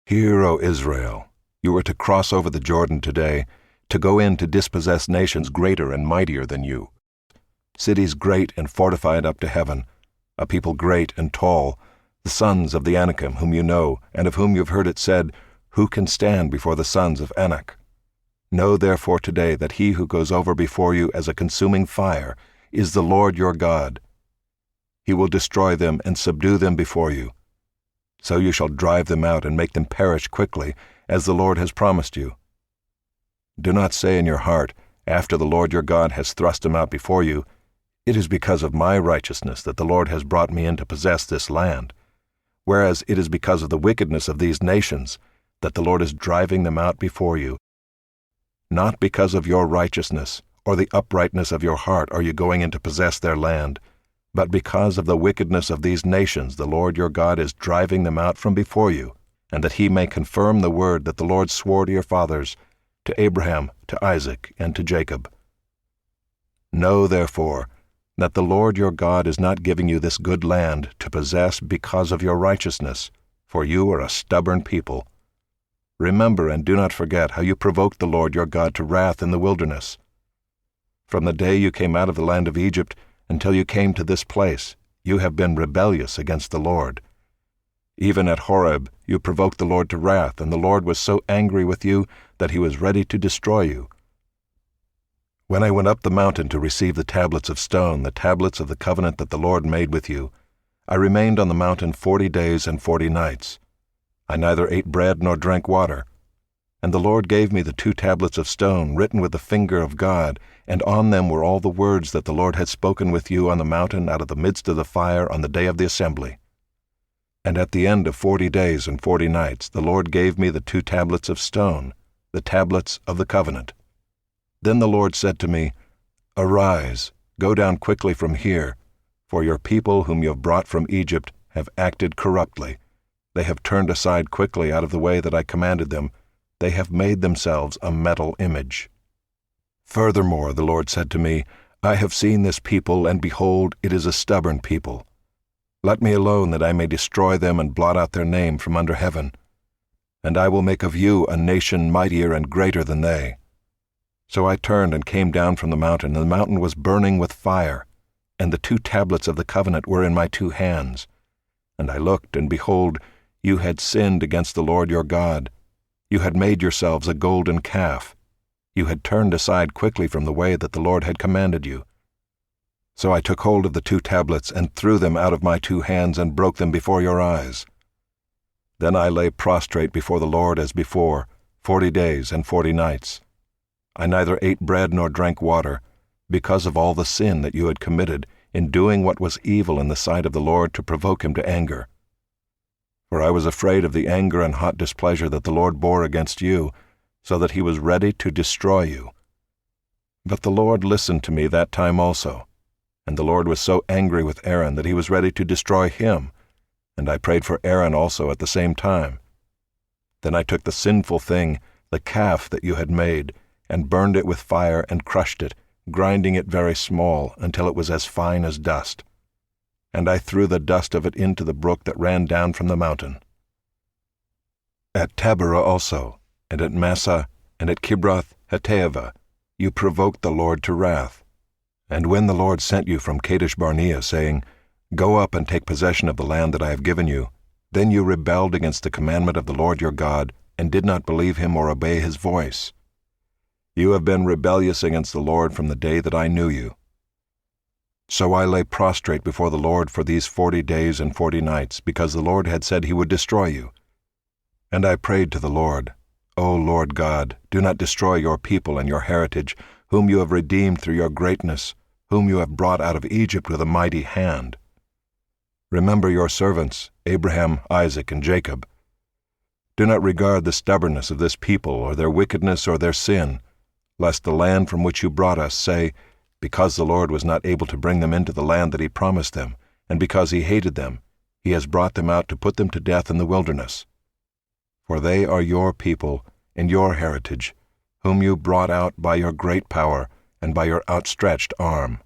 Hear, O Israel, you are to cross over the Jordan today, to go in to dispossess nations greater and mightier than you, cities great and fortified up to heaven, a people great and tall, the sons of the Anakim whom you know, and of whom you have heard it said, Who can stand before the sons of Anak? Know therefore today that he who goes over before you as a consuming fire is the Lord your God. He will destroy them and subdue them before you. So you shall drive them out and make them perish quickly, as the Lord has promised you. Do not say in your heart, after the Lord your God has thrust them out before you, It is because of my righteousness that the Lord has brought me in to possess this land, whereas it is because of the wickedness of these nations that the Lord is driving them out before you. Not because of your righteousness or the uprightness of your heart are you going in to possess their land, but because of the wickedness of these nations the Lord your God is driving them out from before you, and that he may confirm the word that the Lord swore to your fathers, to Abraham, to Isaac, and to Jacob. Know, therefore, that the Lord your God is not giving you this good land to possess because of your righteousness, for you are a stubborn people. Remember and do not forget how you provoked the Lord your God to wrath in the wilderness. From the day you came out of the land of Egypt until you came to this place, you have been rebellious against the Lord. Even at Horeb you provoked the Lord to wrath, and the Lord was so angry with you that he was ready to destroy you. When I went up the mountain to receive the tablets of stone, the tablets of the covenant that the Lord made with you, I remained on the mountain 40 days and 40 nights. I neither ate bread nor drank water. And the Lord gave me the 2 tablets of stone written with the finger of God, and on them were all the words that the Lord had spoken with you on the mountain out of the midst of the fire on the day of the assembly. And at the end of 40 days and 40 nights the Lord gave me the 2 tablets of stone, the tablets of the covenant. Then the Lord said to me, Arise, go down quickly from here, for your people whom you have brought from Egypt have acted corruptly. They have turned aside quickly out of the way that I commanded them. They have made themselves a metal image. Furthermore, the Lord said to me, I have seen this people, and behold, it is a stubborn people. Let me alone that I may destroy them and blot out their name from under heaven. And I will make of you a nation mightier and greater than they. So I turned and came down from the mountain, and the mountain was burning with fire, and the 2 tablets of the covenant were in my 2 hands. And I looked, and behold, you had sinned against the Lord your God. You had made yourselves a golden calf. You had turned aside quickly from the way that the Lord had commanded you. So I took hold of the 2 tablets and threw them out of my 2 hands and broke them before your eyes. Then I lay prostrate before the Lord as before, 40 days and 40 nights. I neither ate bread nor drank water, because of all the sin that you had committed in doing what was evil in the sight of the Lord to provoke him to anger. For I was afraid of the anger and hot displeasure that the Lord bore against you, so that he was ready to destroy you. But the Lord listened to me that time also, and the Lord was so angry with Aaron that he was ready to destroy him, and I prayed for Aaron also at the same time. Then I took the sinful thing, the calf that you had made, and burned it with fire and crushed it, grinding it very small until it was as fine as dust. And I threw the dust of it into the brook that ran down from the mountain. At Taberah also, and at Massah, and at Kibroth Hattaavah, you provoked the Lord to wrath. And when the Lord sent you from Kadesh Barnea, saying, Go up and take possession of the land that I have given you, then you rebelled against the commandment of the Lord your God, and did not believe him or obey his voice. You have been rebellious against the Lord from the day that I knew you. So I lay prostrate before the Lord for these 40 days and 40 nights, because the Lord had said he would destroy you. And I prayed to the Lord, O Lord God, do not destroy your people and your heritage, whom you have redeemed through your greatness, whom you have brought out of Egypt with a mighty hand. Remember your servants, Abraham, Isaac, and Jacob. Do not regard the stubbornness of this people or their wickedness or their sin, lest the land from which you brought us say, Because the Lord was not able to bring them into the land that he promised them, and because he hated them, he has brought them out to put them to death in the wilderness. For they are your people and your heritage, whom you brought out by your great power and by your outstretched arm.